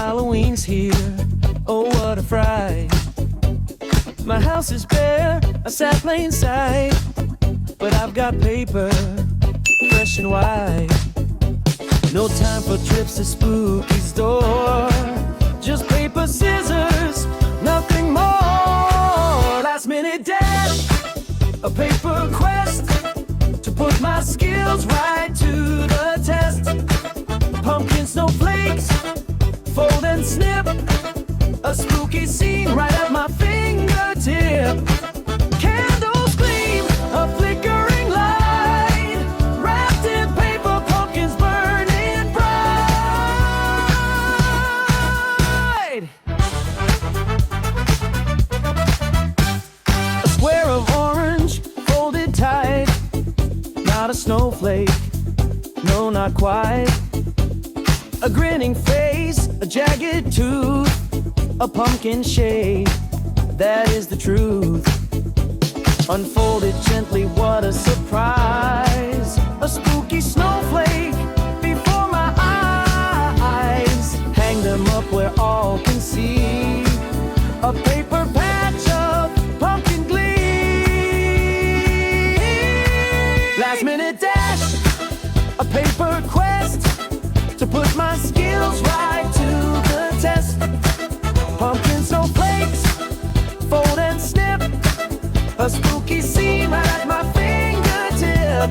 Halloween's here, oh what a fright. My house is bare, I sat plain sight, but I've got paper, fresh and white. No time for trips to spooky store, just paper, scissors, nothing more. Last minute dash, a paper quest, to put my skills right to the test. Pumpkin snowflakes, fold and snip, a spooky scene right at my fingertip. Candles gleam, a flickering light, wrapped in paper, pumpkins burning bright. A square of orange, folded tight, not a snowflake, no not quite. A grinning face, a jagged tooth, a pumpkin shade, that is the truth. Unfolded gently, what a surprise, a spooky snowflake before my eyes. Hang them up where all can see, a paper patch of pumpkin glee. Last minute dash, a paper quest, to put my skills right to the test. Pumpkin snowflakes, fold and snip, a spooky scene right at my fingertip.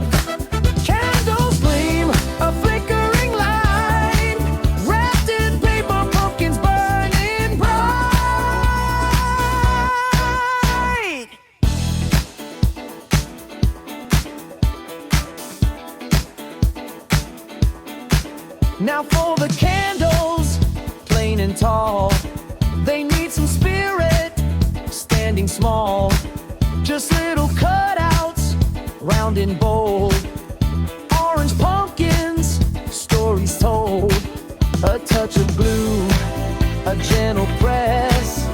Candles gleam, a flickering light, wrapped in paper, pumpkins burning bright. Now for the candles, plain and tall, they need some spirit, standing small. Just little cutouts, round and bold. Orange pumpkins, stories told. A touch of blue, a gentle press,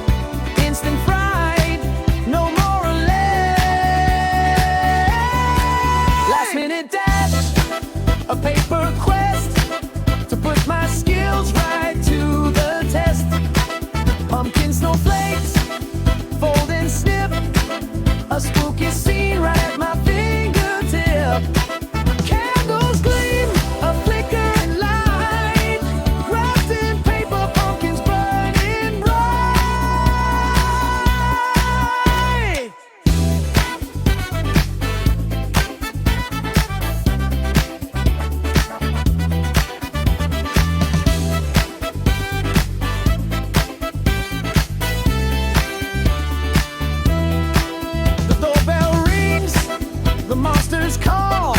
instant fright, no more or less. Last minute dash, a paper quest, to put my skills right to the test. Pumpkin snowflakes, fold and snip, a spooky scene right at my fingertip. Candles gleam, a flickering light, wrapped in paper, pumpkins burning bright. The monsters call,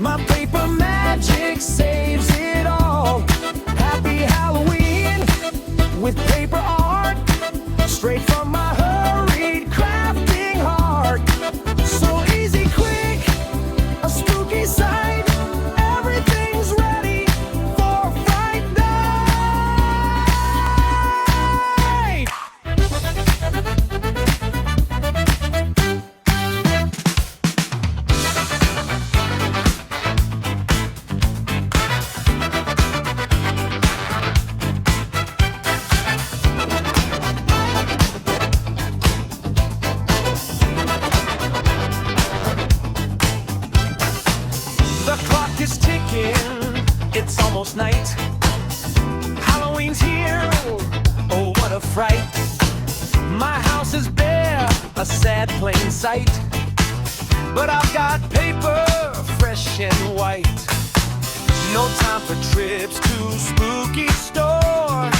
my paper magic saves it all. Happy Halloween with paper art, straight from my hurried crafting heart. So easy, quick, a spooky sight, everything's ready for Fright Night. The clock is ticking, it's almost night. Halloween's here, oh what a fright. My house is bare, a sad plain sight, but I've got paper, fresh and white. No time for trips to spooky store,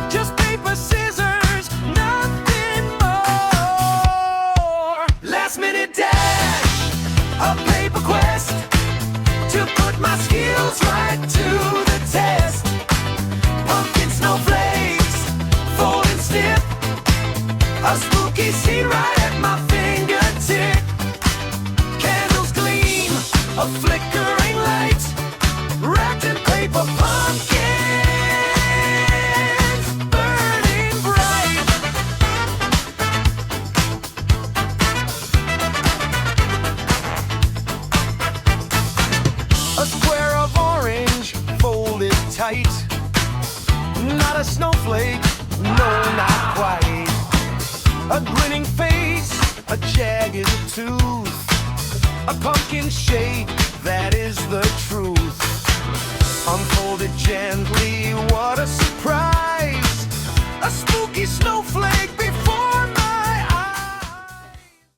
just paper, scissors, nothing more. Last minute dash, a paper quest, to put my skills right to the test. Pumpkin snowflakes, fold and snip, a spooky scene right at my fingertip. Candles gleam, a flickering light, wrapped in paper, pumpkins burning bright. A square of orange, folded tight, not a snow snowflake, no, not quite. A grinning face, a jagged tooth, a pumpkin shape, that is the truth. Unfolded gently, what a surprise! A spooky snowflake